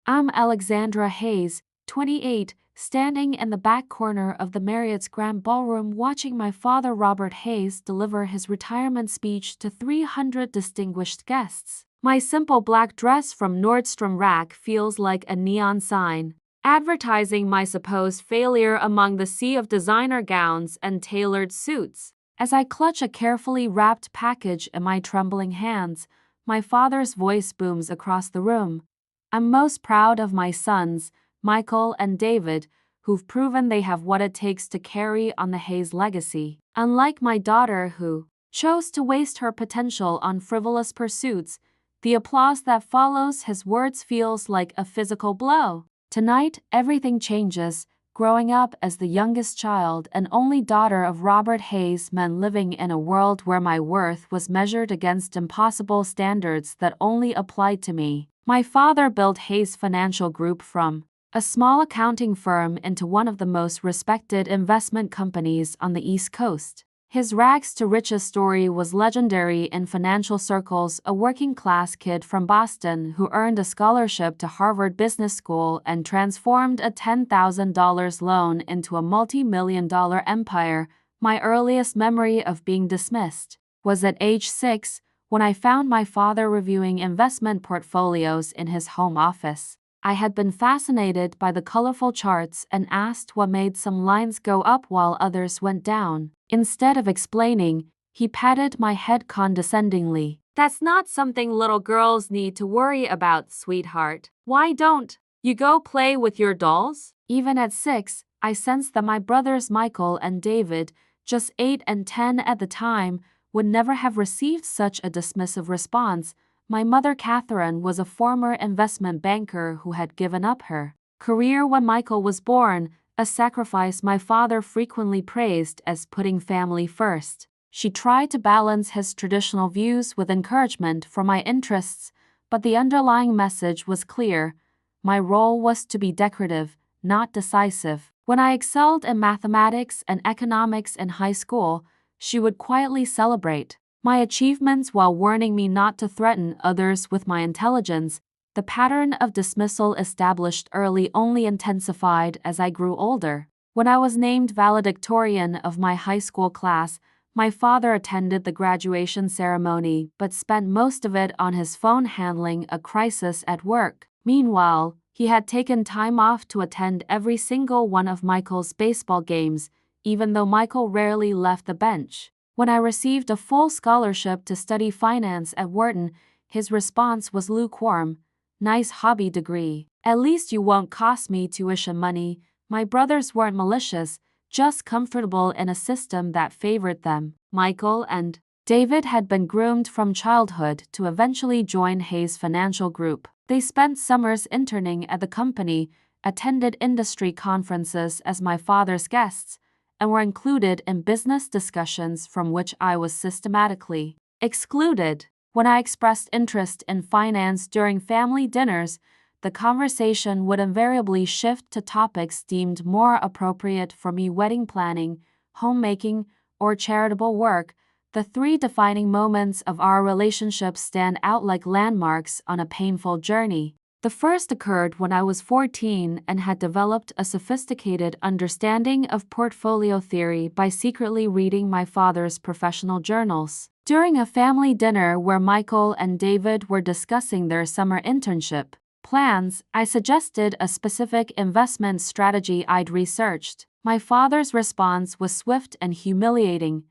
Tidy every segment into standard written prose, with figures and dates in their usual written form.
I'm Alexandra Hayes, 28, standing in the back corner of the Marriott's Grand Ballroom watching my father Robert Hayes deliver his retirement speech to 300 distinguished guests. My simple black dress from Nordstrom Rack feels like a neon sign, advertising my supposed failure among the sea of designer gowns and tailored suits. As I clutch a carefully wrapped package in my trembling hands, my father's voice booms across the room. I'm most proud of my sons, Michael and David, who've proven they have what it takes to carry on the Hayes legacy. Unlike my daughter who chose to waste her potential on frivolous pursuits, the applause that follows his words feels like a physical blow. Tonight, everything changes. Growing up as the youngest child and only daughter of Robert Hayes meant living in a world where my worth was measured against impossible standards that only applied to me. My father built Hayes Financial Group from a small accounting firm into one of the most respected investment companies on the East Coast. His rags to riches story was legendary in financial circles. A working-class kid from Boston who earned a scholarship to Harvard Business School and transformed a $10,000 loan into a multi-million-dollar empire. My earliest memory of being dismissed was at age 6, when I found my father reviewing investment portfolios in his home office. I had been fascinated by the colorful charts and asked what made some lines go up while others went down. Instead of explaining, he patted my head condescendingly. "That's not something little girls need to worry about, sweetheart. Why don't you go play with your dolls?" Even at 6, I sensed that my brothers Michael and David, just 8 and 10 at the time, would never have received such a dismissive response. My mother Catherine was a former investment banker who had given up her career when Michael was born, a sacrifice my father frequently praised as putting family first. She tried to balance his traditional views with encouragement for my interests, but the underlying message was clear. My role was to be decorative, not decisive. When I excelled in mathematics and economics in high school, she would quietly celebrate my achievements while warning me not to threaten others with my intelligence. The pattern of dismissal established early only intensified as I grew older. When I was named valedictorian of my high school class, my father attended the graduation ceremony but spent most of it on his phone handling a crisis at work. Meanwhile, he had taken time off to attend every single one of Michael's baseball games, even though Michael rarely left the bench. When I received a full scholarship to study finance at Wharton, his response was lukewarm. "Nice hobby degree. At least you won't cost me tuition money." My brothers weren't malicious, just comfortable in a system that favored them. Michael and David had been groomed from childhood to eventually join Hayes Financial Group. They spent summers interning at the company, attended industry conferences as my father's guests, and were included in business discussions from which I was systematically excluded. When I expressed interest in finance during family dinners, the conversation would invariably shift to topics deemed more appropriate for me: wedding planning, homemaking, or charitable work. The 3 defining moments of our relationship stand out like landmarks on a painful journey. The first occurred when I was 14 and had developed a sophisticated understanding of portfolio theory by secretly reading my father's professional journals. During a family dinner where Michael and David were discussing their summer internship plans, I suggested a specific investment strategy I'd researched. My father's response was swift and humiliating.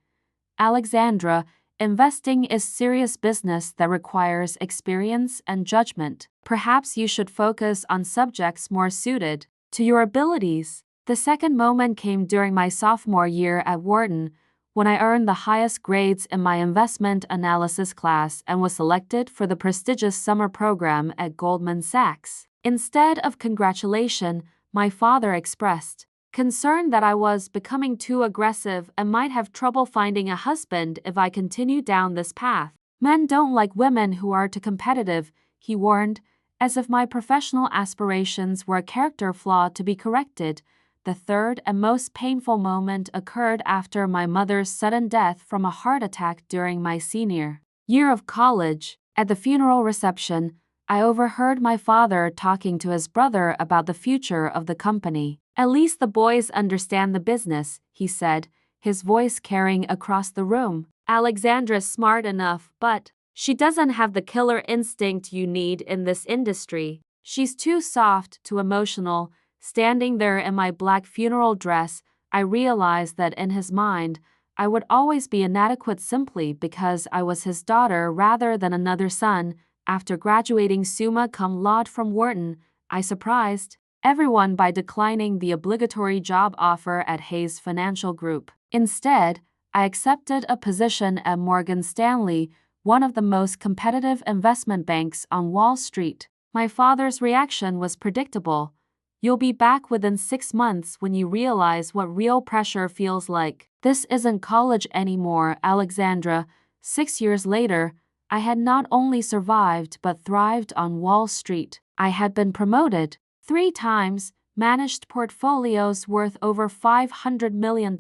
"Alexandra, investing is serious business that requires experience and judgment. Perhaps you should focus on subjects more suited to your abilities." The second moment came during my sophomore year at Wharton, when I earned the highest grades in my investment analysis class and was selected for the prestigious summer program at Goldman Sachs. Instead of congratulation, my father expressed concern that I was becoming too aggressive and might have trouble finding a husband if I continued down this path. "Men don't like women who are too competitive," he warned, as if my professional aspirations were a character flaw to be corrected. The third and most painful moment occurred after my mother's sudden death from a heart attack during my senior year of college. At the funeral reception, I overheard my father talking to his brother about the future of the company. At least the boys understand the business, he said, his voice carrying across the room. Alexandra's smart enough, but she doesn't have the killer instinct you need in this industry. She's too soft, too emotional. Standing there in my black funeral dress, I realized that in his mind, I would always be inadequate simply because I was his daughter rather than another son. After graduating summa cum laude from Wharton, I surprised everyone by declining the obligatory job offer at Hayes Financial Group. Instead, I accepted a position at Morgan Stanley, one of the most competitive investment banks on Wall Street. My father's reaction was predictable. You'll be back within 6 months when you realize what real pressure feels like. This isn't college anymore, Alexandra. 6 years later, I had not only survived but thrived on Wall Street. I had been promoted 3 times, managed portfolios worth over $500 million,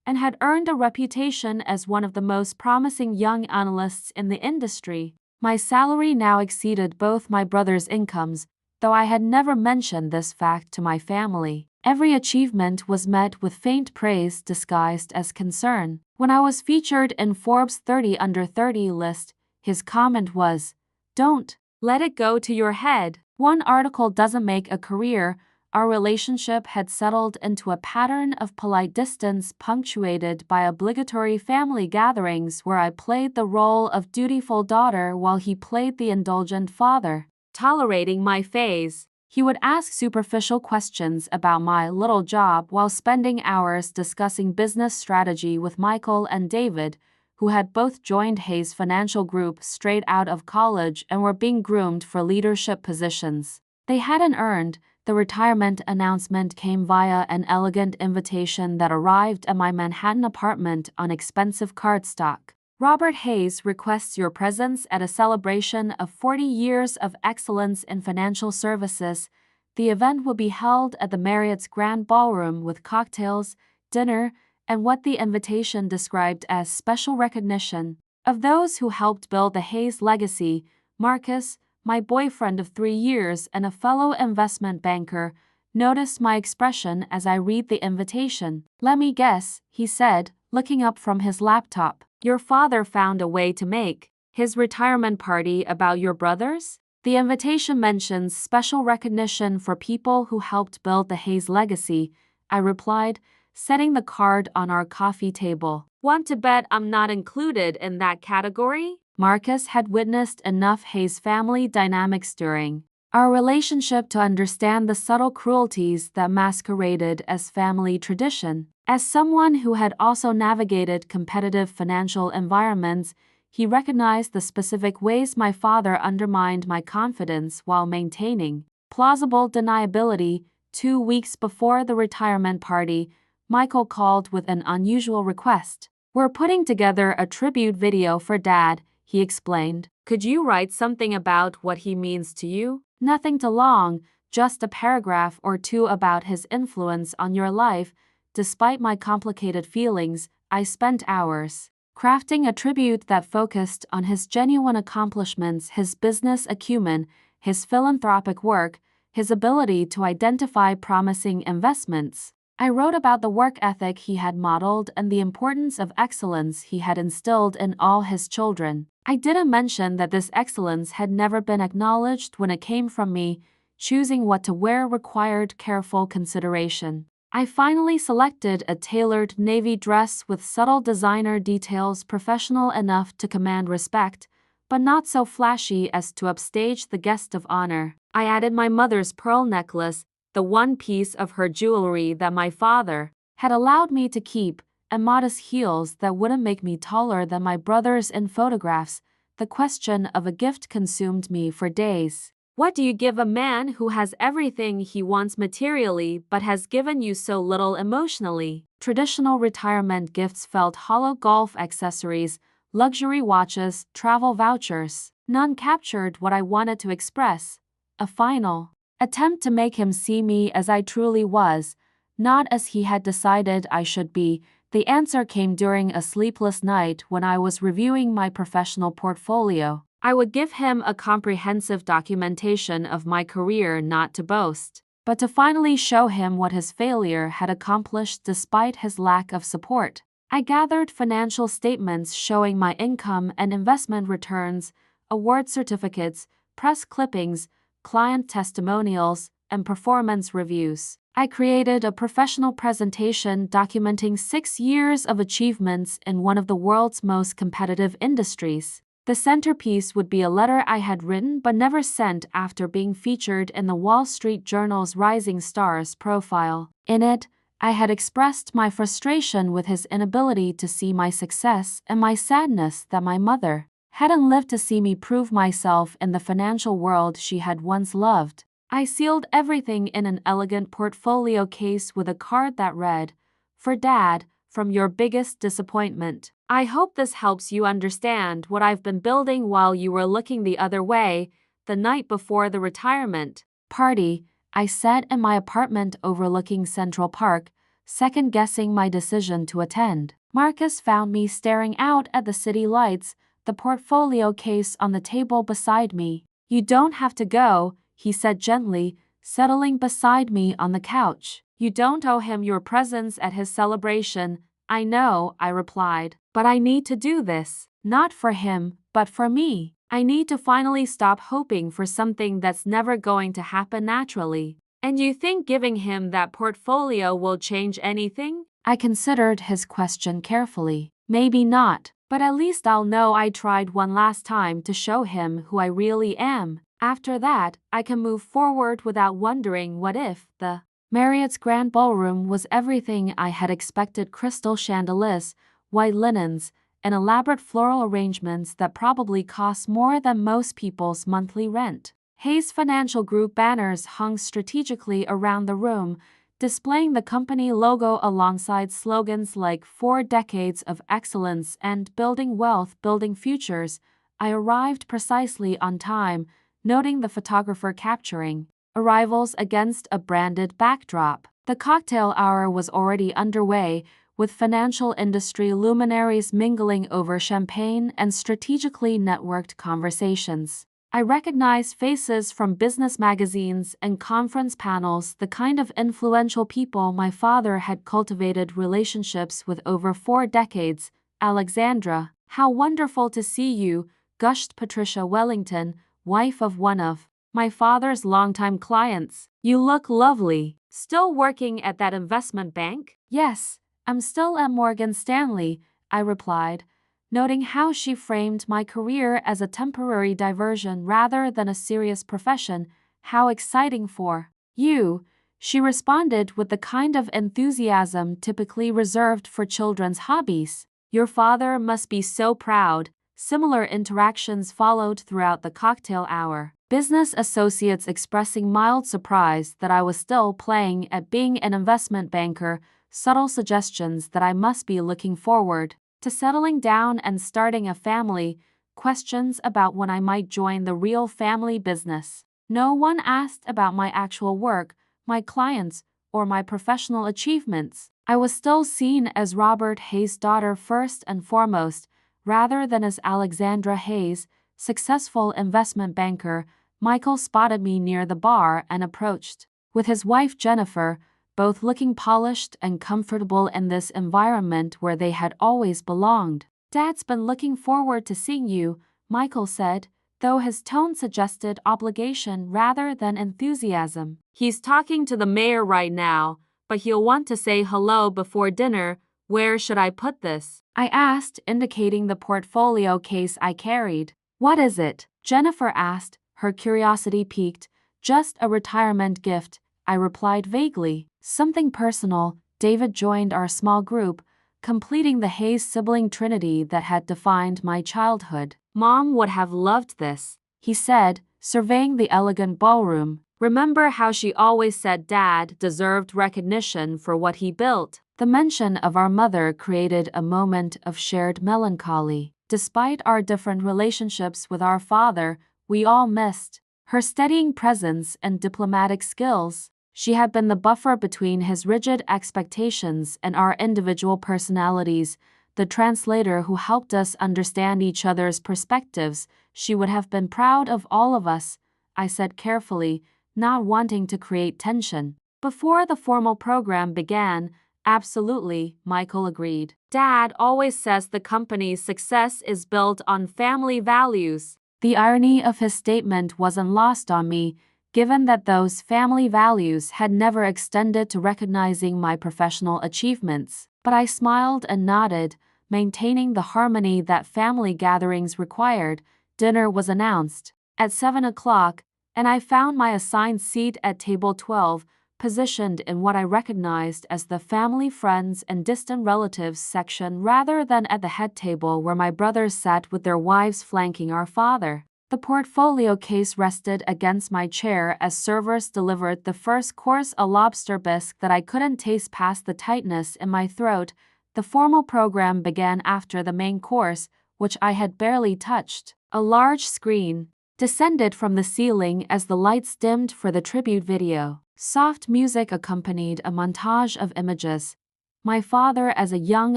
and had earned a reputation as one of the most promising young analysts in the industry. My salary now exceeded both my brother's incomes, though I had never mentioned this fact to my family. Every achievement was met with faint praise disguised as concern. When I was featured in Forbes' 30 Under 30 list, his comment was, "Don't let it go to your head. One article doesn't make a career." Our relationship had settled into a pattern of polite distance punctuated by obligatory family gatherings where I played the role of dutiful daughter while he played the indulgent father. Tolerating my phase, he would ask superficial questions about my little job while spending hours discussing business strategy with Michael and David, who had both joined Hayes Financial Group straight out of college and were being groomed for leadership positions they hadn't earned. The retirement announcement came via an elegant invitation that arrived at my Manhattan apartment on expensive cardstock. Robert Hayes requests your presence at a celebration of 40 years of excellence in financial services. The event will be held at the Marriott's Grand Ballroom with cocktails, dinner, and what the invitation described as special recognition of those who helped build the Hayes legacy. Marcus, my boyfriend of 3 years and a fellow investment banker, noticed my expression as I read the invitation. "Let me guess," he said, looking up from his laptop. "Your father found a way to make his retirement party about your brothers?" The invitation mentions special recognition for people who helped build the Hayes legacy, I replied, setting the card on our coffee table. "Want to bet I'm not included in that category?" Marcus had witnessed enough Hayes family dynamics during our relationship to understand the subtle cruelties that masqueraded as family tradition. As someone who had also navigated competitive financial environments, he recognized the specific ways my father undermined my confidence while maintaining plausible deniability. 2 weeks before the retirement party, Michael called with an unusual request. "We're putting together a tribute video for Dad," he explained. "Could you write something about what he means to you? Nothing too long, just a paragraph or 2 about his influence on your life." Despite my complicated feelings, I spent hours crafting a tribute that focused on his genuine accomplishments, his business acumen, his philanthropic work, his ability to identify promising investments. I wrote about the work ethic he had modeled and the importance of excellence he had instilled in all his children. I didn't mention that this excellence had never been acknowledged when it came from me. Choosing what to wear required careful consideration. I finally selected a tailored navy dress with subtle designer details, professional enough to command respect, but not so flashy as to upstage the guest of honor. I added my mother's pearl necklace, the one piece of her jewelry that my father had allowed me to keep, and modest heels that wouldn't make me taller than my brothers in photographs. The question of a gift consumed me for days. What do you give a man who has everything he wants materially but has given you so little emotionally? Traditional retirement gifts felt hollow. Golf accessories, luxury watches, travel vouchers. None captured what I wanted to express. A final attempt to make him see me as I truly was, not as he had decided I should be. The answer came during a sleepless night when I was reviewing my professional portfolio. I would give him a comprehensive documentation of my career, not to boast, but to finally show him what his failure had accomplished despite his lack of support. I gathered financial statements showing my income and investment returns, award certificates, press clippings, client testimonials, and performance reviews. I created a professional presentation documenting 6 years of achievements in one of the world's most competitive industries. The centerpiece would be a letter I had written but never sent after being featured in the Wall Street Journal's Rising Stars profile. In it, I had expressed my frustration with his inability to see my success and my sadness that my mother hadn't lived to see me prove myself in the financial world she had once loved. I sealed everything in an elegant portfolio case with a card that read, "For Dad, from your biggest disappointment." I hope this helps you understand what I've been building while you were looking the other way the night before the retirement party. I sat in my apartment overlooking Central Park, second-guessing my decision to attend. Marcus found me staring out at the city lights, the portfolio case on the table beside me. "You don't have to go," he said gently, settling beside me on the couch. "You don't owe him your presence at his celebration." "I know," I replied, "but I need to do this. Not for him, but for me. I need to finally stop hoping for something that's never going to happen naturally." "And you think giving him that portfolio will change anything?" I considered his question carefully. "Maybe not, but at least I'll know I tried one last time to show him who I really am. After that, I can move forward without wondering what if." The Marriott's grand ballroom was everything I had expected: crystal chandeliers, white linens, and elaborate floral arrangements that probably cost more than most people's monthly rent. Hayes Financial Group banners hung strategically around the room, displaying the company logo alongside slogans like "4 decades of excellence" and "Building wealth, building futures." I arrived precisely on time, noting the photographer capturing arrivals against a branded backdrop. The cocktail hour was already underway, with financial industry luminaries mingling over champagne and strategically networked conversations. I recognized faces from business magazines and conference panels, the kind of influential people my father had cultivated relationships with over 4 decades. "Alexandra, how wonderful to see you," gushed Patricia Wellington, wife of one of my father's longtime clients. "You look lovely." "Still working at that investment bank?" "Yes, I'm still at Morgan Stanley," I replied, noting how she framed my career as a temporary diversion rather than a serious profession. "How exciting for you," she responded with the kind of enthusiasm typically reserved for children's hobbies. "Your father must be so proud." Similar interactions followed throughout the cocktail hour. Business associates expressing mild surprise that I was still playing at being an investment banker, subtle suggestions that I must be looking forward to settling down and starting a family, questions about when I might join the real family business. No one asked about my actual work, my clients, or my professional achievements. I was still seen as Robert Hayes' daughter first and foremost, rather than as Alexandra Hayes, successful investment banker. Michael spotted me near the bar and approached, with his wife Jennifer, both looking polished and comfortable in this environment where they had always belonged. "Dad's been looking forward to seeing you," Michael said, though his tone suggested obligation rather than enthusiasm. "He's talking to the mayor right now, but he'll want to say hello before dinner. Where should I put this?" I asked, indicating the portfolio case I carried. "What is it?" Jennifer asked, her curiosity piqued. "Just a retirement gift," I replied vaguely. "Something personal." David joined our small group, completing the Hayes sibling trinity that had defined my childhood. "Mom would have loved this," he said, surveying the elegant ballroom. "Remember how she always said Dad deserved recognition for what he built?" The mention of our mother created a moment of shared melancholy. Despite our different relationships with our father, we all missed her steadying presence and diplomatic skills. She had been the buffer between his rigid expectations and our individual personalities, the translator who helped us understand each other's perspectives. She would have been proud of all of us, I said carefully, not wanting to create tension. Before the formal program began, absolutely, Michael agreed. Dad always says the company's success is built on family values. The irony of his statement wasn't lost on me, given that those family values had never extended to recognizing my professional achievements. But I smiled and nodded, maintaining the harmony that family gatherings required. Dinner was announced at 7 o'clock, and I found my assigned seat at table 12, positioned in what I recognized as the family, friends, and distant relatives section rather than at the head table where my brothers sat with their wives flanking our father. The portfolio case rested against my chair as servers delivered the first course, a lobster bisque that I couldn't taste past the tightness in my throat. The formal program began after the main course, which I had barely touched. A large screen descended from the ceiling as the lights dimmed for the tribute video. Soft music accompanied a montage of images. My father as a young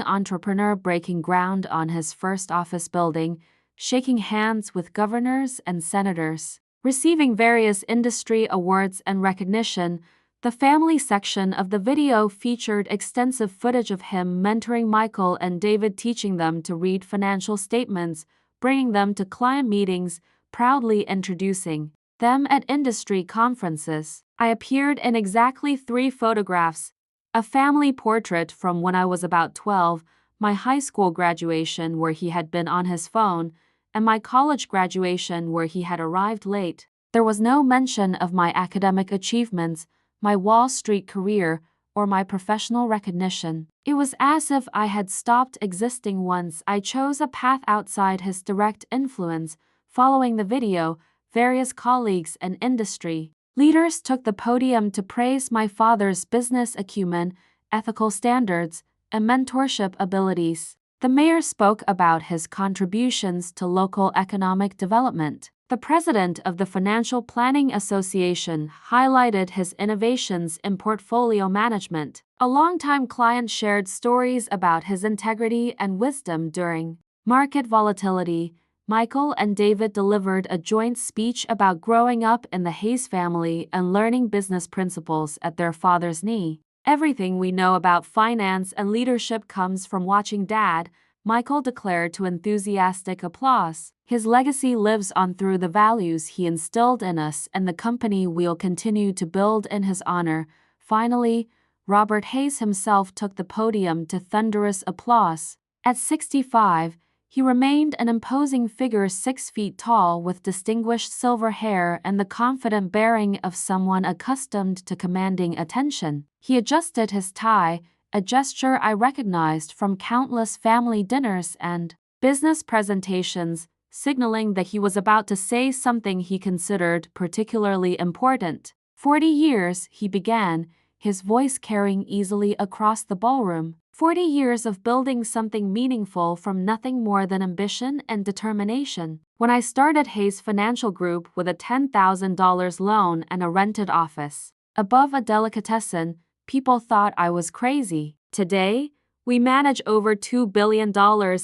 entrepreneur breaking ground on his first office building, shaking hands with governors and senators, receiving various industry awards and recognition. The family section of the video featured extensive footage of him mentoring Michael and David, teaching them to read financial statements, bringing them to client meetings, proudly introducing them at industry conferences. I appeared in exactly 3 photographs: a family portrait from when I was about 12, my high school graduation where he had been on his phone, and my college graduation where he had arrived late. There was no mention of my academic achievements, my Wall Street career, or my professional recognition. It was as if I had stopped existing once I chose a path outside his direct influence. Following the video, various colleagues and industry leaders took the podium to praise my father's business acumen, ethical standards, and mentorship abilities. The mayor spoke about his contributions to local economic development. The president of the Financial Planning Association highlighted his innovations in portfolio management. A longtime client shared stories about his integrity and wisdom during market volatility. Michael and David delivered a joint speech about growing up in the Hayes family and learning business principles at their father's knee. Everything we know about finance and leadership comes from watching Dad, Michael declared to enthusiastic applause. His legacy lives on through the values he instilled in us, and the company we'll continue to build in his honor. Finally, Robert Hayes himself took the podium to thunderous applause. At 65, he remained an imposing figure, 6 feet tall, with distinguished silver hair and the confident bearing of someone accustomed to commanding attention. He adjusted his tie, a gesture I recognized from countless family dinners and business presentations, signaling that he was about to say something he considered particularly important. 40 years, he began, his voice carrying easily across the ballroom. 40 years of building something meaningful from nothing more than ambition and determination. When I started Hayes Financial Group with a $10,000 loan and a rented office above a delicatessen, people thought I was crazy. Today, we manage over $2 billion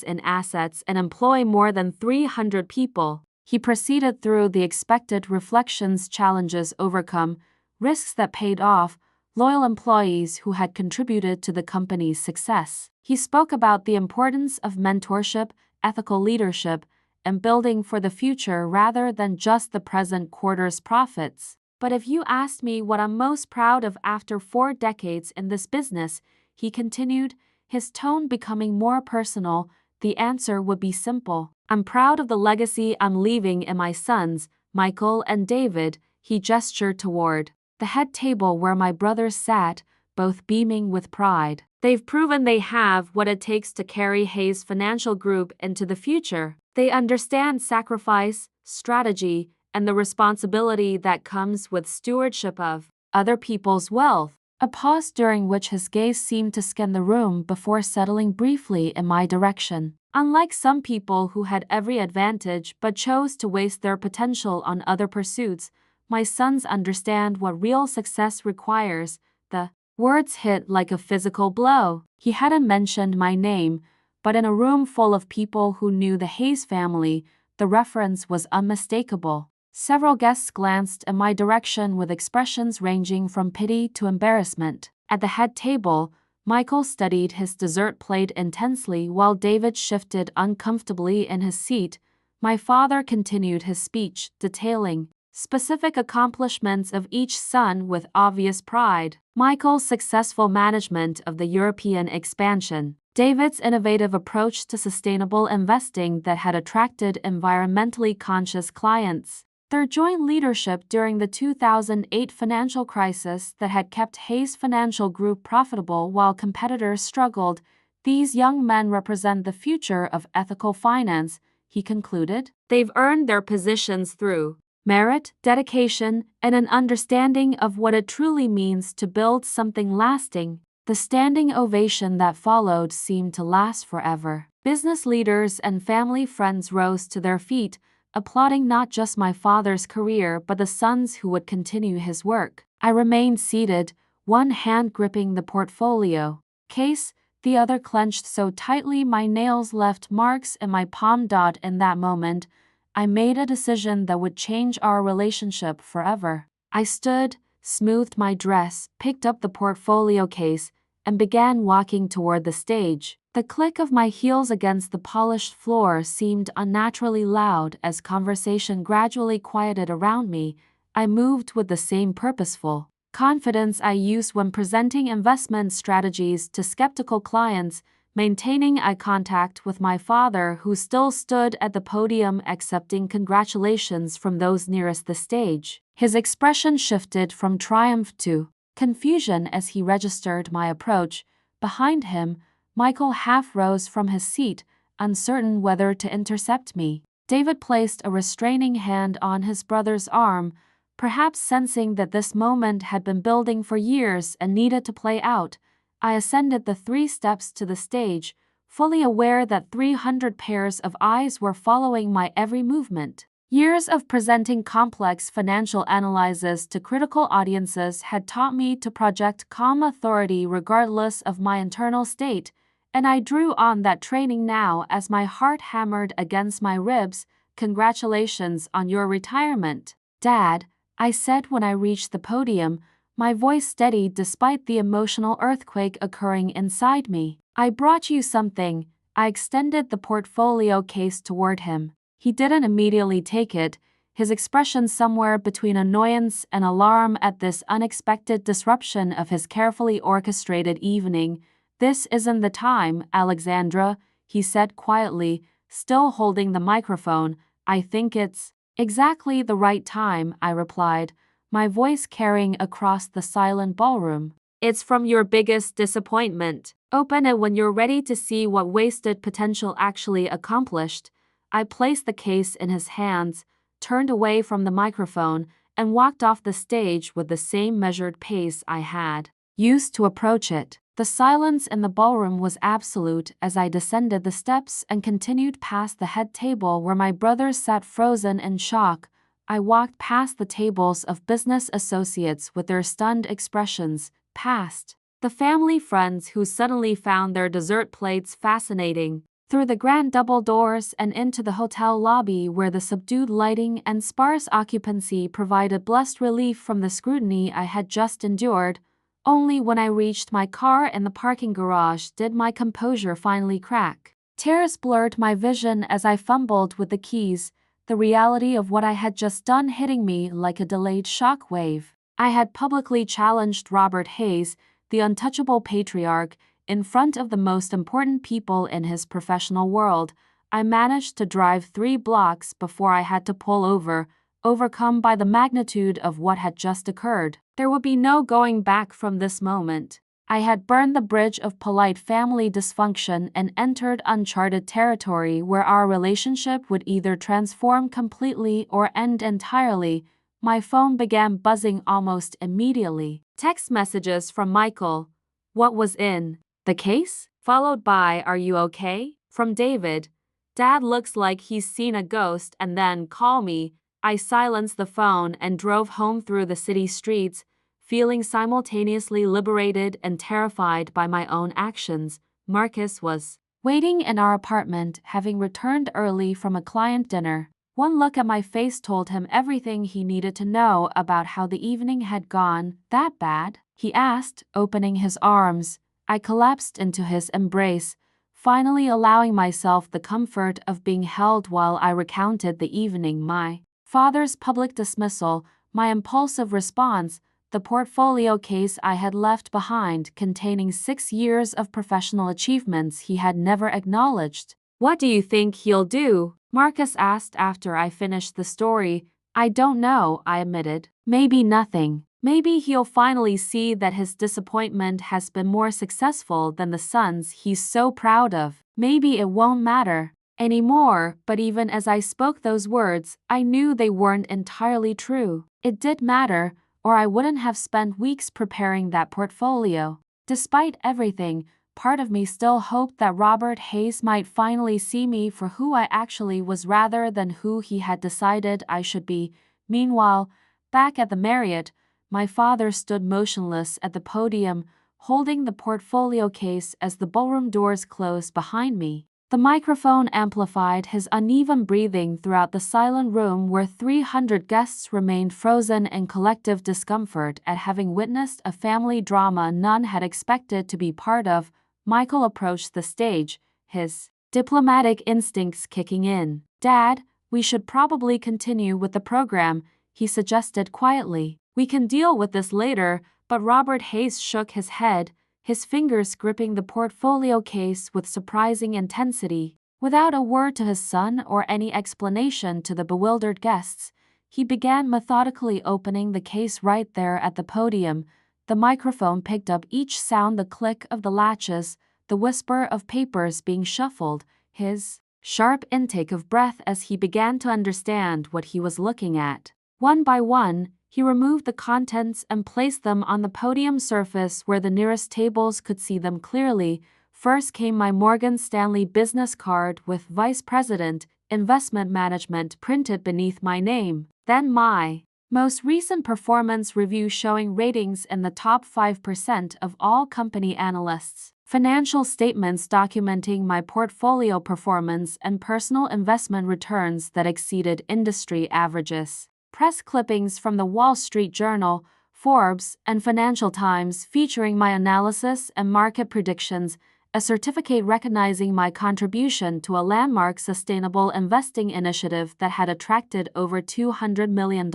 in assets and employ more than 300 people. He proceeded through the expected reflections: challenges overcome, risks that paid off, loyal employees who had contributed to the company's success. He spoke about the importance of mentorship, ethical leadership, and building for the future rather than just the present quarter's profits. But if you asked me what I'm most proud of after 4 decades in this business, he continued, his tone becoming more personal, the answer would be simple. I'm proud of the legacy I'm leaving in my sons, Michael and David. He gestured toward the head table where my brothers sat, both beaming with pride. They've proven they have what it takes to carry Hayes Financial Group into the future. They understand sacrifice, strategy, and the responsibility that comes with stewardship of other people's wealth. A pause during which his gaze seemed to scan the room before settling briefly in my direction. Unlike some people who had every advantage but chose to waste their potential on other pursuits, my sons understand what real success requires. The words hit like a physical blow. He hadn't mentioned my name, but in a room full of people who knew the Hayes family, the reference was unmistakable. Several guests glanced in my direction with expressions ranging from pity to embarrassment. At the head table, Michael studied his dessert plate intensely while David shifted uncomfortably in his seat. My father continued his speech, detailing specific accomplishments of each son with obvious pride. Michael's successful management of the European expansion, David's innovative approach to sustainable investing that had attracted environmentally conscious clients, their joint leadership during the 2008 financial crisis that had kept Hayes Financial Group profitable while competitors struggled. These young men represent the future of ethical finance, he concluded. They've earned their positions through merit, dedication, and an understanding of what it truly means to build something lasting. The standing ovation that followed seemed to last forever. Business leaders and family friends rose to their feet, applauding not just my father's career but the sons who would continue his work. I remained seated, one hand gripping the portfolio case, the other clenched so tightly my nails left marks in my palm. In that moment, I made a decision that would change our relationship forever. I stood, smoothed my dress, picked up the portfolio case, and began walking toward the stage. The click of my heels against the polished floor seemed unnaturally loud as conversation gradually quieted around me. I moved with the same purposeful confidence I used when presenting investment strategies to skeptical clients, maintaining eye contact with my father who still stood at the podium accepting congratulations from those nearest the stage. His expression shifted from triumph to confusion as he registered my approach. Behind him, Michael half rose from his seat, uncertain whether to intercept me. David placed a restraining hand on his brother's arm, perhaps sensing that this moment had been building for years and needed to play out. I ascended the 3 steps to the stage, fully aware that 300 pairs of eyes were following my every movement. Years of presenting complex financial analyses to critical audiences had taught me to project calm authority regardless of my internal state, and I drew on that training now as my heart hammered against my ribs. Congratulations on your retirement, Dad, I said when I reached the podium, my voice steady despite the emotional earthquake occurring inside me. I brought you something. I extended the portfolio case toward him. He didn't immediately take it, his expression somewhere between annoyance and alarm at this unexpected disruption of his carefully orchestrated evening. This isn't the time, Alexandra, he said quietly, still holding the microphone. I think it's exactly the right time, I replied, my voice carrying across the silent ballroom. It's from your biggest disappointment. Open it when you're ready to see what wasted potential actually accomplished. I placed the case in his hands, turned away from the microphone, and walked off the stage with the same measured pace I had used to approach it. The silence in the ballroom was absolute as I descended the steps and continued past the head table where my brothers sat frozen in shock. I walked past the tables of business associates with their stunned expressions, past the family friends who suddenly found their dessert plates fascinating, through the grand double doors and into the hotel lobby where the subdued lighting and sparse occupancy provided blessed relief from the scrutiny I had just endured. Only when I reached my car in the parking garage did my composure finally crack. Tears blurred my vision as I fumbled with the keys, the reality of what I had just done hitting me like a delayed shock wave. I had publicly challenged Robert Hayes, the untouchable patriarch, in front of the most important people in his professional world. I managed to drive 3 blocks before I had to pull over, overcome by the magnitude of what had just occurred. There would be no going back from this moment. I had burned the bridge of polite family dysfunction and entered uncharted territory where our relationship would either transform completely or end entirely. My phone began buzzing almost immediately. Text messages from Michael. What was in the case? Followed by, are you okay? From David. Dad looks like he's seen a ghost, and then, call me. I silenced the phone and drove home through the city streets, feeling simultaneously liberated and terrified by my own actions. Marcus was waiting in our apartment, having returned early from a client dinner. One look at my face told him everything he needed to know about how the evening had gone. That bad? He asked, opening his arms. I collapsed into his embrace, finally allowing myself the comfort of being held while I recounted the evening, my father's public dismissal, my impulsive response, the portfolio case I had left behind containing 6 years of professional achievements he had never acknowledged. "What do you think he'll do?" Marcus asked after I finished the story. "I don't know," I admitted. "Maybe nothing. Maybe he'll finally see that his disappointment has been more successful than the sons he's so proud of. Maybe it won't matter anymore." But even as I spoke those words, I knew they weren't entirely true. It did matter, or I wouldn't have spent weeks preparing that portfolio. Despite everything, part of me still hoped that Robert Hayes might finally see me for who I actually was rather than who he had decided I should be. Meanwhile, back at the Marriott, my father stood motionless at the podium, holding the portfolio case as the ballroom doors closed behind me. The microphone amplified his uneven breathing throughout the silent room where 300 guests remained frozen in collective discomfort at having witnessed a family drama none had expected to be part of. Michael approached the stage, his diplomatic instincts kicking in. "Dad, we should probably continue with the program," he suggested quietly. "We can deal with this later," but Robert Hayes shook his head, his fingers gripping the portfolio case with surprising intensity. Without a word to his son or any explanation to the bewildered guests, he began methodically opening the case right there at the podium. The microphone picked up each sound, the click of the latches, the whisper of papers being shuffled, his sharp intake of breath as he began to understand what he was looking at. One by one, he removed the contents and placed them on the podium surface where the nearest tables could see them clearly. First came my Morgan Stanley business card with Vice President, Investment Management printed beneath my name. Then my most recent performance review showing ratings in the top 5% of all company analysts. Financial statements documenting my portfolio performance and personal investment returns that exceeded industry averages. Press clippings from the Wall Street Journal, Forbes, and Financial Times featuring my analysis and market predictions, a certificate recognizing my contribution to a landmark sustainable investing initiative that had attracted over $200 million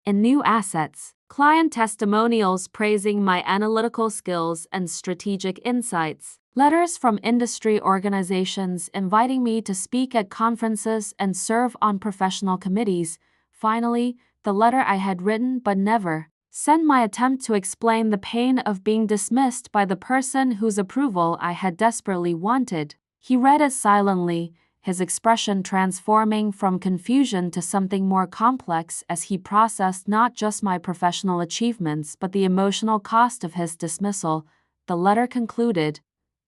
in new assets, client testimonials praising my analytical skills and strategic insights, letters from industry organizations inviting me to speak at conferences and serve on professional committees. Finally, the letter I had written but never sent, my attempt to explain the pain of being dismissed by the person whose approval I had desperately wanted. He read it silently, his expression transforming from confusion to something more complex as he processed not just my professional achievements but the emotional cost of his dismissal. The letter concluded,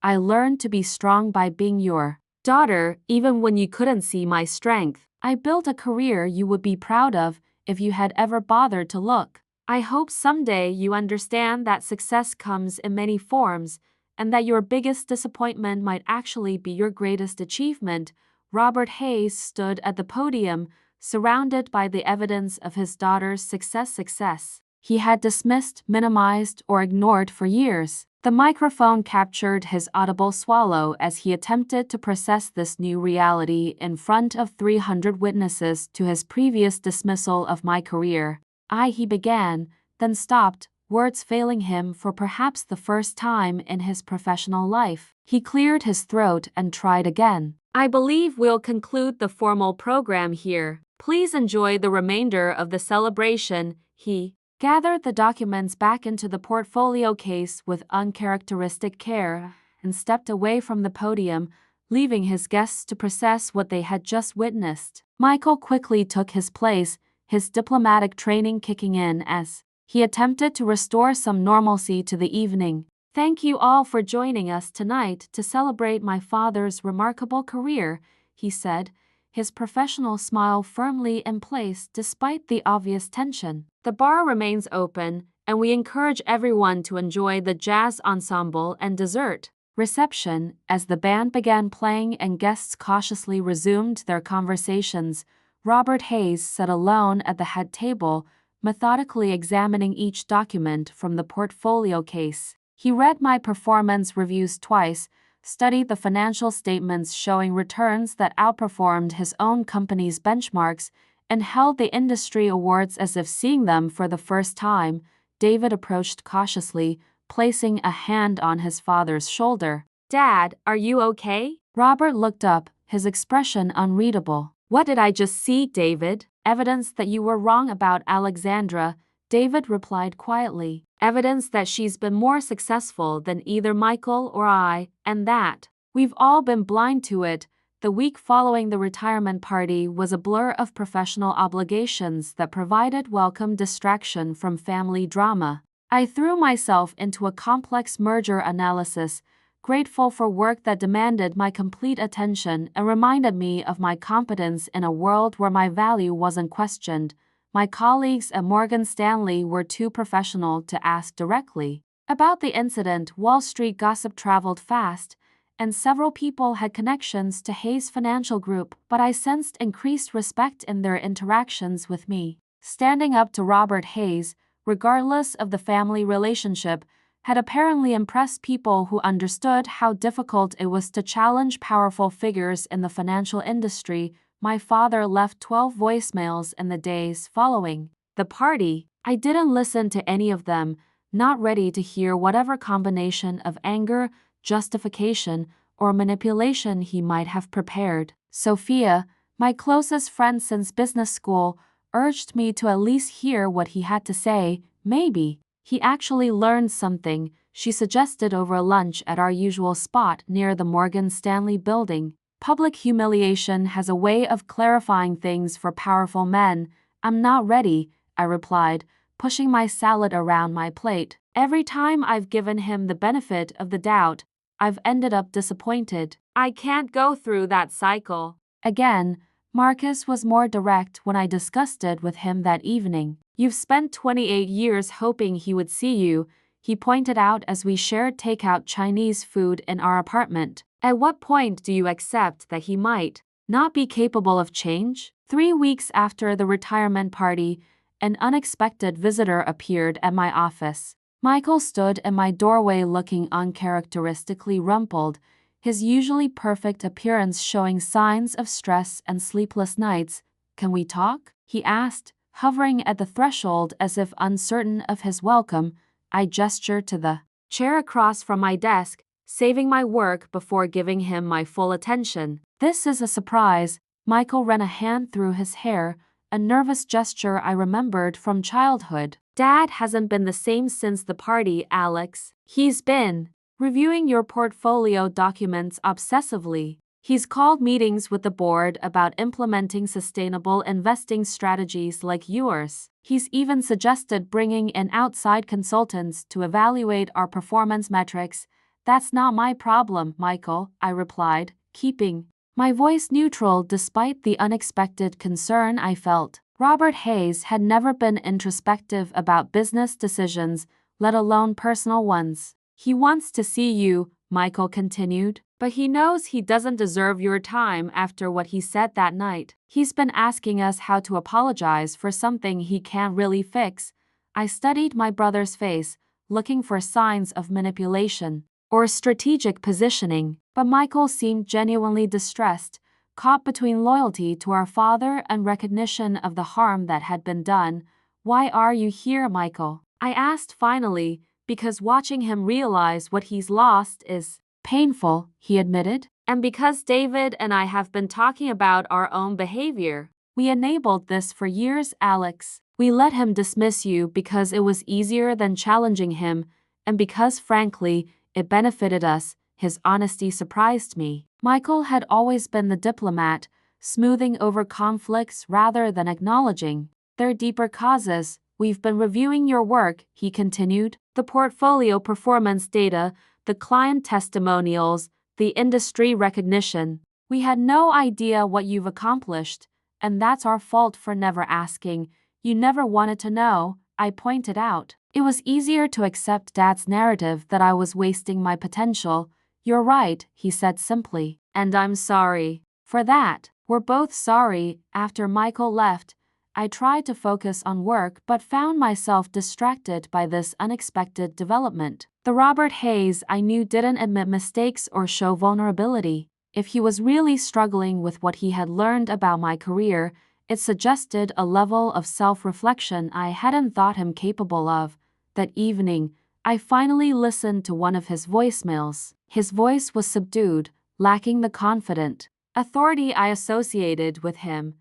"I learned to be strong by being your daughter, even when you couldn't see my strength. I built a career you would be proud of if you had ever bothered to look. I hope someday you understand that success comes in many forms, and that your biggest disappointment might actually be your greatest achievement." Robert Hayes stood at the podium, surrounded by the evidence of his daughter's success he had dismissed, minimized, or ignored for years. The microphone captured his audible swallow as he attempted to process this new reality in front of 300 witnesses to his previous dismissal of my career. He began, then stopped, words failing him for perhaps the first time in his professional life. He cleared his throat and tried again. "I believe we'll conclude the formal program here. Please enjoy the remainder of the celebration." He gathered the documents back into the portfolio case with uncharacteristic care and stepped away from the podium, leaving his guests to process what they had just witnessed. Michael quickly took his place, his diplomatic training kicking in as he attempted to restore some normalcy to the evening. "Thank you all for joining us tonight to celebrate my father's remarkable career," he said, his professional smile firmly in place despite the obvious tension. "The bar remains open, and we encourage everyone to enjoy the jazz ensemble and dessert. Reception, as the band began playing and guests cautiously resumed their conversations, Robert Hayes sat alone at the head table, methodically examining each document from the portfolio case. He read my performance reviews twice, studied the financial statements showing returns that outperformed his own company's benchmarks, and held the industry awards as if seeing them for the first time. David approached cautiously, placing a hand on his father's shoulder. "Dad, are you okay?" Robert looked up, his expression unreadable. "What did I just see, David?" "Evidence that you were wrong about Alexandra," David replied quietly. "Evidence that she's been more successful than either Michael or I, and that we've all been blind to it." The week following the retirement party was a blur of professional obligations that provided welcome distraction from family drama. I threw myself into a complex merger analysis, grateful for work that demanded my complete attention and reminded me of my competence in a world where my value wasn't questioned. My colleagues at Morgan Stanley were too professional to ask directly. About the incident, Wall Street gossip traveled fast, and several people had connections to Hayes Financial Group, but I sensed increased respect in their interactions with me. Standing up to Robert Hayes, regardless of the family relationship, had apparently impressed people who understood how difficult it was to challenge powerful figures in the financial industry. My father left 12 voicemails in the days following the party. I didn't listen to any of them, not ready to hear whatever combination of anger, justification, or manipulation he might have prepared. Sophia, my closest friend since business school, urged me to at least hear what he had to say. Maybe he actually learned something, she suggested over lunch at our usual spot near the Morgan Stanley building. Public humiliation has a way of clarifying things for powerful men. I'm not ready, I replied, pushing my salad around my plate. Every time I've given him the benefit of the doubt, I've ended up disappointed. I can't go through that cycle again. Marcus was more direct when I discussed it with him that evening. "You've spent 28 years hoping he would see you," he pointed out as we shared takeout Chinese food in our apartment. "At what point do you accept that he might not be capable of change?" 3 weeks after the retirement party, an unexpected visitor appeared at my office. Michael stood in my doorway looking uncharacteristically rumpled, his usually perfect appearance showing signs of stress and sleepless nights. "Can we talk?" he asked, hovering at the threshold as if uncertain of his welcome. I gestured to the chair across from my desk, saving my work before giving him my full attention. "This is a surprise." Michael ran a hand through his hair, a nervous gesture I remembered from childhood. "Dad hasn't been the same since the party, Alex. He's been reviewing your portfolio documents obsessively. He's called meetings with the board about implementing sustainable investing strategies like yours. He's even suggested bringing in outside consultants to evaluate our performance metrics." "That's not my problem, Michael," I replied, keeping my voice neutral despite the unexpected concern I felt. Robert Hayes had never been introspective about business decisions, let alone personal ones. "He wants to see you," Michael continued, "but he knows he doesn't deserve your time after what he said that night. He's been asking us how to apologize for something he can't really fix." I studied my brother's face, looking for signs of manipulation or strategic positioning, but Michael seemed genuinely distressed, caught between loyalty to our father and recognition of the harm that had been done. "Why are you here, Michael?" I asked finally, "because watching him realize what he's lost is painful," he admitted. "And because David and I have been talking about our own behavior. We enabled this for years, Alex. We let him dismiss you because it was easier than challenging him, and because, frankly, it benefited us." His honesty surprised me. Michael had always been the diplomat, smoothing over conflicts rather than acknowledging their deeper causes. "We've been reviewing your work," he continued, "the portfolio performance data, the client testimonials, the industry recognition. We had no idea what you've accomplished, and that's our fault for never asking. You never wanted to know," I pointed out. It was easier to accept Dad's narrative that I was wasting my potential. "You're right," he said simply. "And I'm sorry." For that. We're both sorry. After Michael left, I tried to focus on work but found myself distracted by this unexpected development. The Robert Hayes I knew didn't admit mistakes or show vulnerability. If he was really struggling with what he had learned about my career, it suggested a level of self-reflection I hadn't thought him capable of. That evening, I finally listened to one of his voicemails. His voice was subdued, lacking the confident authority I associated with him.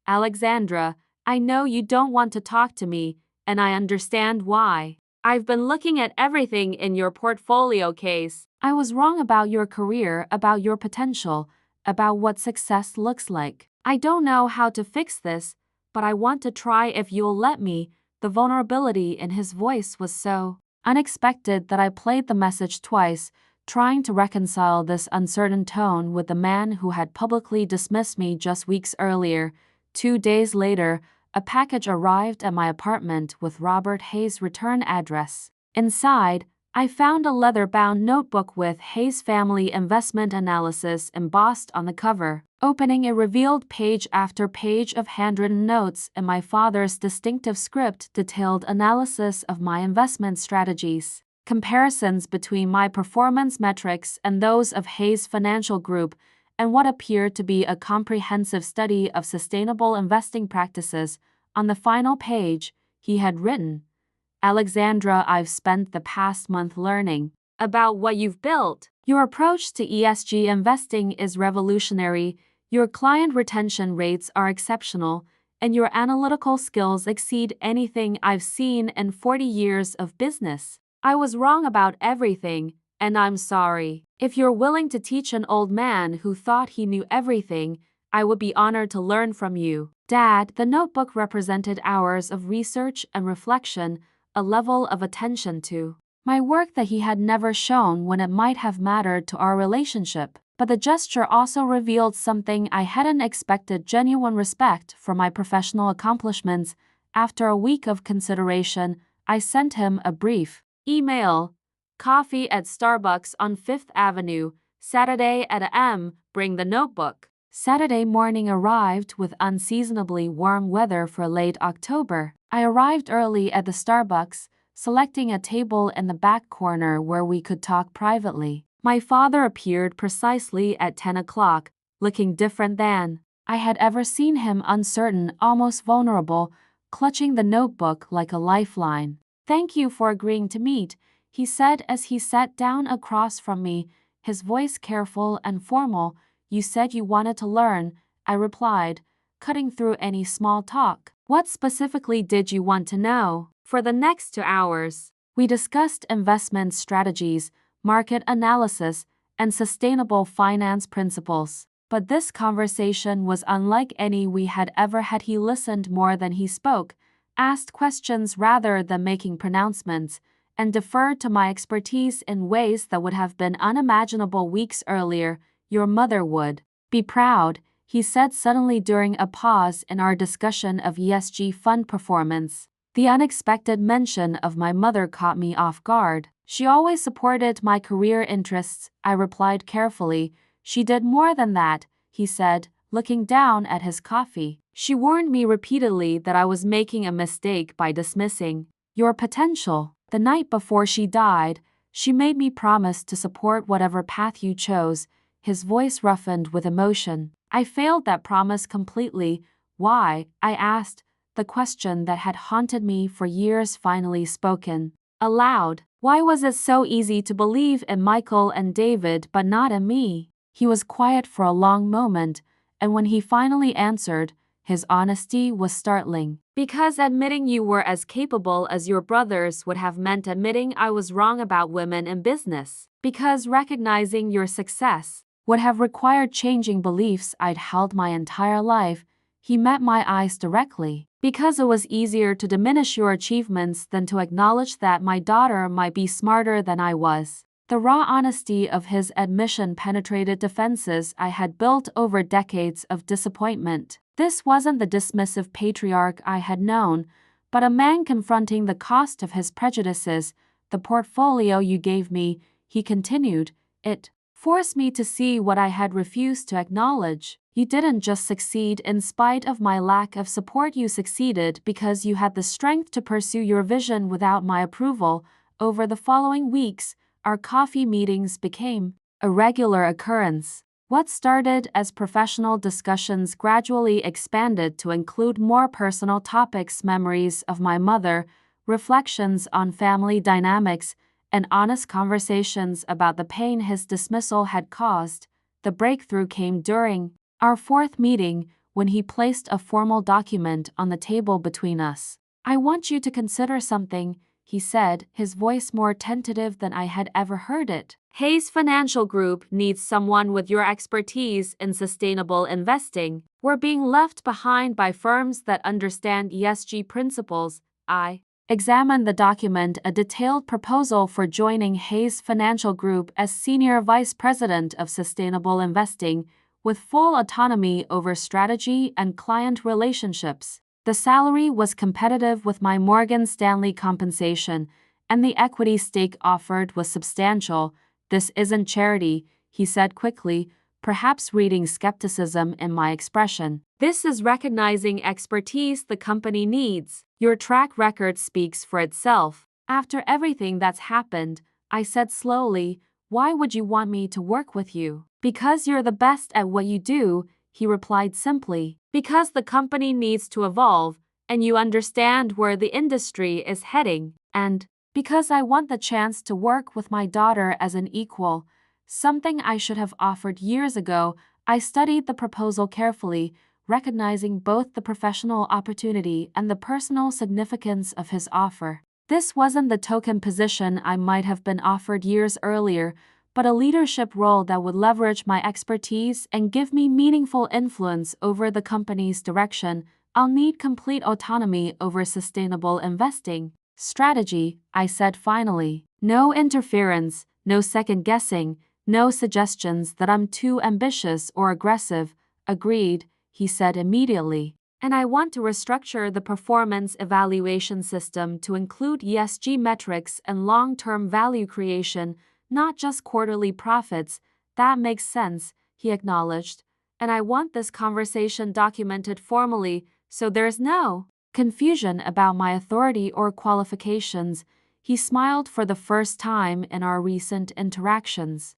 "Alexandra, I know you don't want to talk to me, and I understand why. I've been looking at everything in your portfolio case. I was wrong about your career, about your potential, about what success looks like. I don't know how to fix this, but I want to try if you'll let me." The vulnerability in his voice was so unexpected that I played the message twice, trying to reconcile this uncertain tone with the man who had publicly dismissed me just weeks earlier. 2 days later, a package arrived at my apartment with Robert Hayes' return address. Inside, I found a leather-bound notebook with Hayes Family Investment Analysis embossed on the cover. Opening it revealed page after page of handwritten notes and my father's distinctive script detailed analysis of my investment strategies, comparisons between my performance metrics and those of Hayes Financial Group, and what appeared to be a comprehensive study of sustainable investing practices. On the final page, he had written, "Alexandra, I've spent the past month learning about what you've built. Your approach to ESG investing is revolutionary, your client retention rates are exceptional, and your analytical skills exceed anything I've seen in 40 years of business. I was wrong about everything, and I'm sorry. If you're willing to teach an old man who thought he knew everything, I would be honored to learn from you." Dad, the notebook represented hours of research and reflection, a level of attention to my work that he had never shown when it might have mattered to our relationship. But the gesture also revealed something I hadn't expected: genuine respect for my professional accomplishments. After a week of consideration, I sent him a brief email. "Coffee at Starbucks on 5th Avenue, Saturday at a.m. Bring the notebook." Saturday morning arrived with unseasonably warm weather for late October. I arrived early at the Starbucks, selecting a table in the back corner where we could talk privately. My father appeared precisely at 10 o'clock, looking different than I had ever seen him: uncertain, almost vulnerable, clutching the notebook like a lifeline. "Thank you for agreeing to meet," he said as he sat down across from me, his voice careful and formal. "You said you wanted to learn," I replied, cutting through any small talk. "What specifically did you want to know?" For the next 2 hours, we discussed investment strategies, market analysis, and sustainable finance principles. But this conversation was unlike any we had ever had. He listened more than he spoke, asked questions rather than making pronouncements, and deferred to my expertise in ways that would have been unimaginable weeks earlier. "Your mother would be proud," he said suddenly during a pause in our discussion of ESG fund performance. The unexpected mention of my mother caught me off guard. "She always supported my career interests," I replied carefully. "She did more than that," he said, looking down at his coffee. "She warned me repeatedly that I was making a mistake by dismissing your potential. The night before she died, she made me promise to support whatever path you chose." His voice roughened with emotion. "I failed that promise completely." "Why?" I asked, the question that had haunted me for years finally spoken aloud. "Why was it so easy to believe in Michael and David but not in me?" He was quiet for a long moment, and when he finally answered, his honesty was startling. "Because admitting you were as capable as your brothers would have meant admitting I was wrong about women in business. Because recognizing your success would have required changing beliefs I'd held my entire life." He met my eyes directly. "Because it was easier to diminish your achievements than to acknowledge that my daughter might be smarter than I was." The raw honesty of his admission penetrated defenses I had built over decades of disappointment. This wasn't the dismissive patriarch I had known, but a man confronting the cost of his prejudices. "The portfolio you gave me," he continued, "it forced me to see what I had refused to acknowledge. You didn't just succeed in spite of my lack of support, you succeeded because you had the strength to pursue your vision without my approval. Over the following weeks, our coffee meetings became a regular occurrence. What started as professional discussions gradually expanded to include more personal topics, memories of my mother, reflections on family dynamics, and honest conversations about the pain his dismissal had caused. The breakthrough came during our fourth meeting, when he placed a formal document on the table between us. "I want you to consider something," he said, his voice more tentative than I had ever heard it. "Hayes Financial Group needs someone with your expertise in sustainable investing. We're being left behind by firms that understand ESG principles." I examined the document, a detailed proposal for joining Hayes Financial Group as Senior Vice President of Sustainable Investing, with full autonomy over strategy and client relationships. The salary was competitive with my Morgan Stanley compensation, and the equity stake offered was substantial. "This isn't charity," he said quickly, perhaps reading skepticism in my expression. "This is recognizing expertise the company needs. Your track record speaks for itself." "After everything that's happened," I said slowly, "why would you want me to work with you?" "Because you're the best at what you do," he replied simply. "Because the company needs to evolve, and you understand where the industry is heading. And because I want the chance to work with my daughter as an equal, something I should have offered years ago." I studied the proposal carefully, recognizing both the professional opportunity and the personal significance of his offer. This wasn't the token position I might have been offered years earlier, but a leadership role that would leverage my expertise and give me meaningful influence over the company's direction. "I'll need complete autonomy over sustainable investing strategy," I said finally. "No interference, no second-guessing, no suggestions that I'm too ambitious or aggressive." "Agreed," he said immediately. "And I want to restructure the performance evaluation system to include ESG metrics and long-term value creation, not just quarterly profits." "That makes sense," he acknowledged. "And I want this conversation documented formally, so there's no confusion about my authority or qualifications." He smiled for the first time in our recent interactions.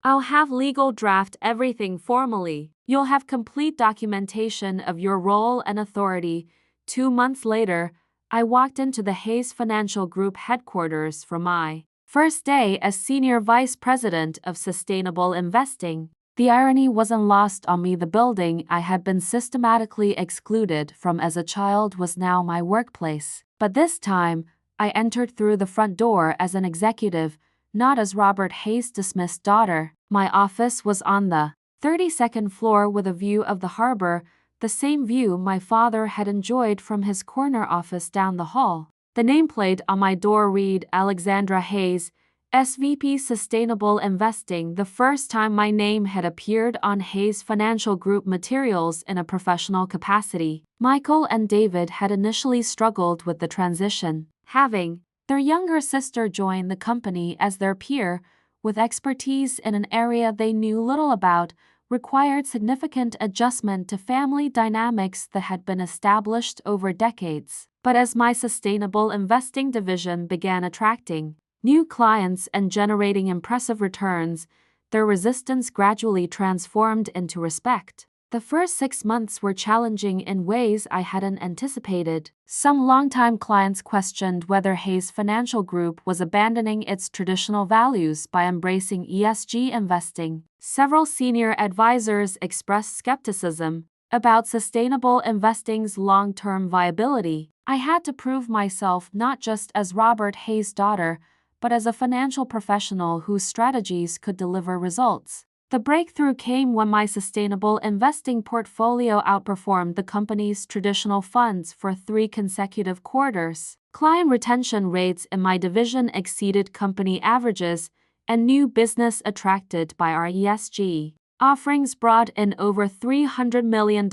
"I'll have legal draft everything formally. You'll have complete documentation of your role and authority." 2 months later, I walked into the Hayes Financial Group headquarters for my first day as Senior Vice President of Sustainable Investing. The irony wasn't lost on me. The building I had been systematically excluded from as a child was now my workplace. But this time, I entered through the front door as an executive, not as Robert Hayes' dismissed daughter. My office was on the 32nd floor with a view of the harbor, the same view my father had enjoyed from his corner office down the hall. The nameplate on my door read Alexandra Hayes, SVP Sustainable Investing, the first time my name had appeared on Hayes Financial Group materials in a professional capacity. Michael and David had initially struggled with the transition, having their younger sister join the company as their peer, with expertise in an area they knew little about, required significant adjustment to family dynamics that had been established over decades. But as my sustainable investing division began attracting new clients and generating impressive returns, their resistance gradually transformed into respect. The first 6 months were challenging in ways I hadn't anticipated. Some longtime clients questioned whether Hayes Financial Group was abandoning its traditional values by embracing ESG investing. Several senior advisors expressed skepticism about sustainable investing's long-term viability. I had to prove myself not just as Robert Hayes' daughter, but as a financial professional whose strategies could deliver results. The breakthrough came when my sustainable investing portfolio outperformed the company's traditional funds for 3 consecutive quarters. Client retention rates in my division exceeded company averages, and new business attracted by our ESG offerings brought in over $300 million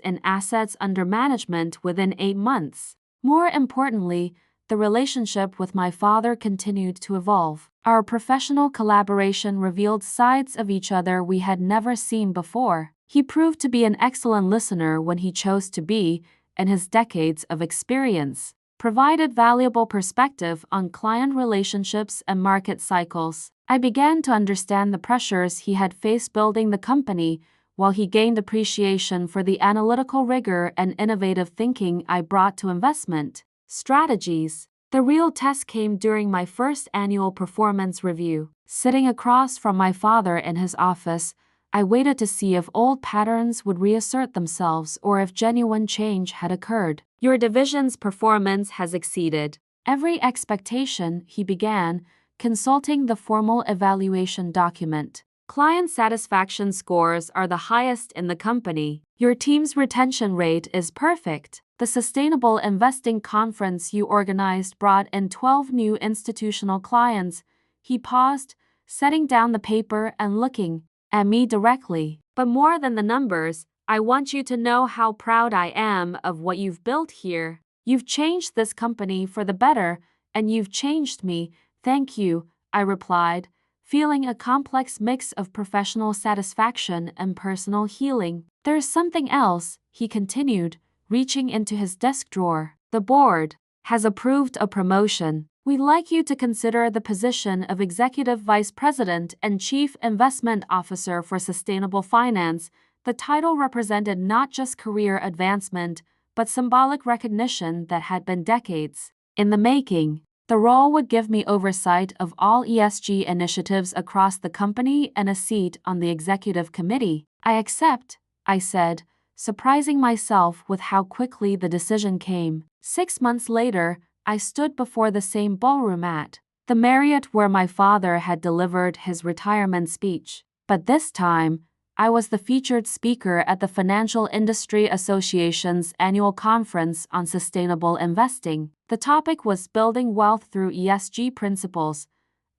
in assets under management within 8 months. More importantly, the relationship with my father continued to evolve. Our professional collaboration revealed sides of each other we had never seen before. He proved to be an excellent listener when he chose to be, and his decades of experience provided valuable perspective on client relationships and market cycles. I began to understand the pressures he had faced building the company, while he gained appreciation for the analytical rigor and innovative thinking I brought to investment strategies. The real test came during my first annual performance review. Sitting across from my father in his office, I waited to see if old patterns would reassert themselves or if genuine change had occurred. Your division's performance has exceeded every expectation, he began, consulting the formal evaluation document. Client satisfaction scores are the highest in the company. Your team's retention rate is perfect. The Sustainable Investing Conference you organized brought in 12 new institutional clients. He paused, setting down the paper and looking at me directly. But more than the numbers, I want you to know how proud I am of what you've built here. You've changed this company for the better, and you've changed me. Thank you, I replied, feeling a complex mix of professional satisfaction and personal healing. There's something else, he continued, reaching into his desk drawer. The board has approved a promotion. We'd like you to consider the position of Executive Vice President and Chief Investment Officer for Sustainable Finance. The title represented not just career advancement, but symbolic recognition that had been decades in the making. The role would give me oversight of all ESG initiatives across the company and a seat on the executive committee. I accept, I said, surprising myself with how quickly the decision came. 6 months later, I stood before the same ballroom at the Marriott where my father had delivered his retirement speech. But this time, I was the featured speaker at the Financial Industry Association's annual conference on sustainable investing. The topic was Building Wealth Through ESG Principles,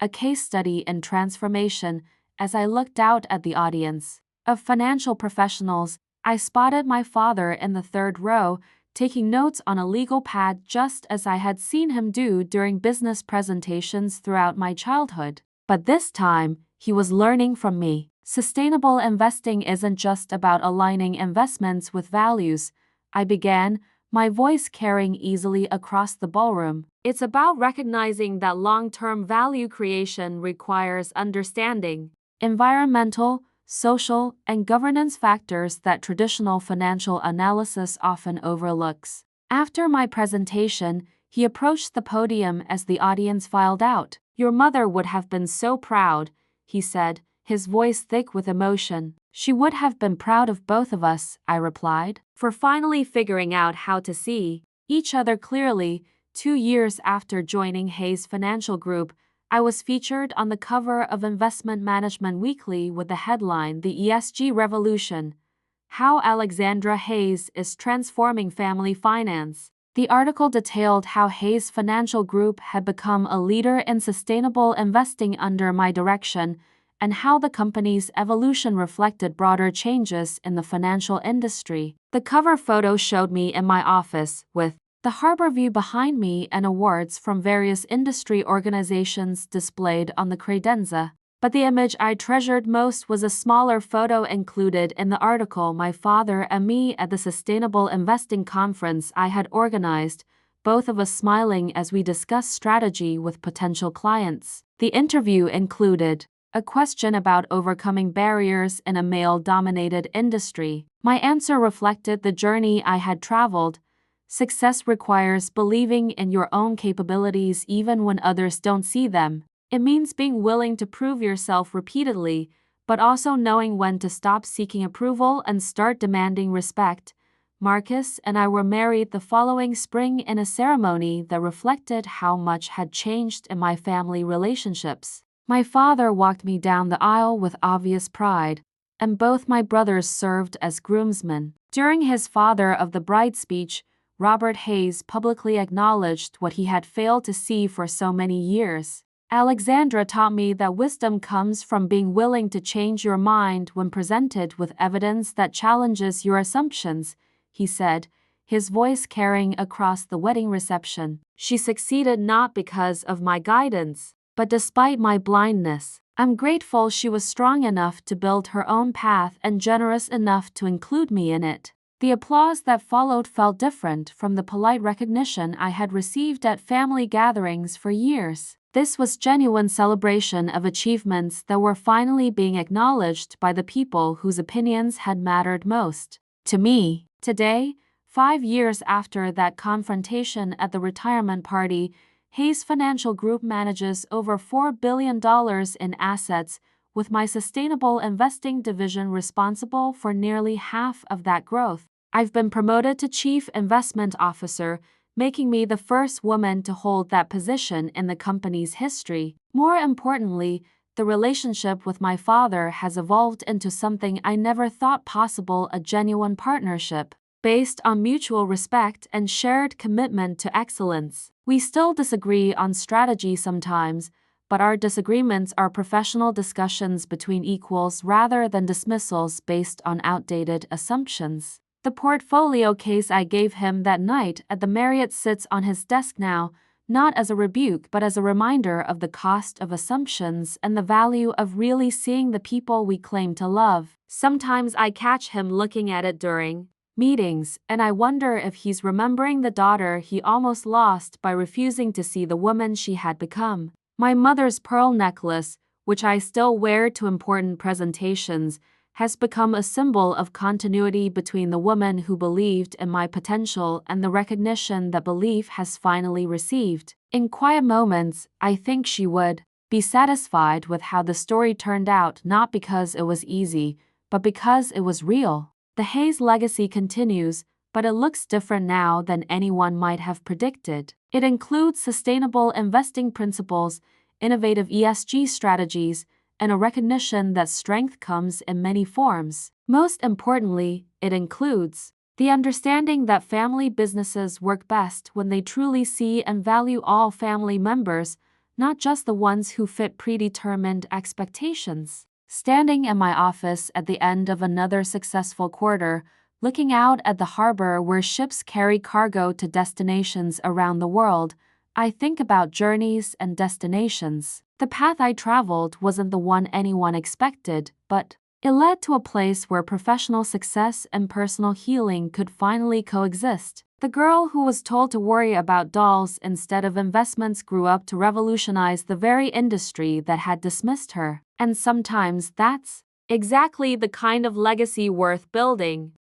a case study in transformation. As I looked out at the audience of financial professionals, I spotted my father in the third row, taking notes on a legal pad just as I had seen him do during business presentations throughout my childhood. But this time, he was learning from me. Sustainable investing isn't just about aligning investments with values, I began, my voice carrying easily across the ballroom. It's about recognizing that long-term value creation requires understanding environmental, social, and governance factors that traditional financial analysis often overlooks. After my presentation, he approached the podium as the audience filed out. Your mother would have been so proud, he said, his voice thick with emotion. She would have been proud of both of us, I replied, for finally figuring out how to see each other clearly. 2 years after joining Hayes Financial Group, I was featured on the cover of Investment Management Weekly with the headline The ESG Revolution: How Alexandra Hayes is Transforming Family Finance. The article detailed how Hayes Financial Group had become a leader in sustainable investing under my direction, and how the company's evolution reflected broader changes in the financial industry. The cover photo showed me in my office, with the harbor view behind me and awards from various industry organizations displayed on the credenza. But the image I treasured most was a smaller photo included in the article: my father and me at the Sustainable Investing Conference I had organized, both of us smiling as we discussed strategy with potential clients. The interview included a question about overcoming barriers in a male-dominated industry. My answer reflected the journey I had traveled. Success requires believing in your own capabilities even when others don't see them. It means being willing to prove yourself repeatedly, but also knowing when to stop seeking approval and start demanding respect. Marcus and I were married the following spring in a ceremony that reflected how much had changed in my family relationships. My father walked me down the aisle with obvious pride, and both my brothers served as groomsmen. During his father of the bride speech, Robert Hayes publicly acknowledged what he had failed to see for so many years. Alexandra taught me that wisdom comes from being willing to change your mind when presented with evidence that challenges your assumptions, he said, his voice carrying across the wedding reception. She succeeded not because of my guidance, but despite my blindness. I'm grateful she was strong enough to build her own path and generous enough to include me in it. The applause that followed felt different from the polite recognition I had received at family gatherings for years. This was genuine celebration of achievements that were finally being acknowledged by the people whose opinions had mattered most to me. Today, 5 years after that confrontation at the retirement party, Hayes Financial Group manages over $4 billion in assets, with my sustainable investing division responsible for nearly half of that growth. I've been promoted to Chief Investment Officer, making me the first woman to hold that position in the company's history. More importantly, the relationship with my father has evolved into something I never thought possible: a genuine partnership based on mutual respect and shared commitment to excellence. We still disagree on strategy sometimes, but our disagreements are professional discussions between equals rather than dismissals based on outdated assumptions. The portfolio case I gave him that night at the Marriott sits on his desk now, not as a rebuke but as a reminder of the cost of assumptions and the value of really seeing the people we claim to love. Sometimes I catch him looking at it during meetings, and I wonder if he's remembering the daughter he almost lost by refusing to see the woman she had become. My mother's pearl necklace, which I still wear to important presentations, has become a symbol of continuity between the woman who believed in my potential and the recognition that belief has finally received. In quiet moments, I think she would be satisfied with how the story turned out, not because it was easy, but because it was real. The Hayes legacy continues, but it looks different now than anyone might have predicted. It includes sustainable investing principles, innovative ESG strategies, and a recognition that strength comes in many forms. Most importantly, it includes the understanding that family businesses work best when they truly see and value all family members, not just the ones who fit predetermined expectations. Standing in my office at the end of another successful quarter, looking out at the harbor where ships carry cargo to destinations around the world, I think about journeys and destinations. The path I traveled wasn't the one anyone expected, but it led to a place where professional success and personal healing could finally coexist. The girl who was told to worry about dolls instead of investments grew up to revolutionize the very industry that had dismissed her. And sometimes that's exactly the kind of legacy worth building.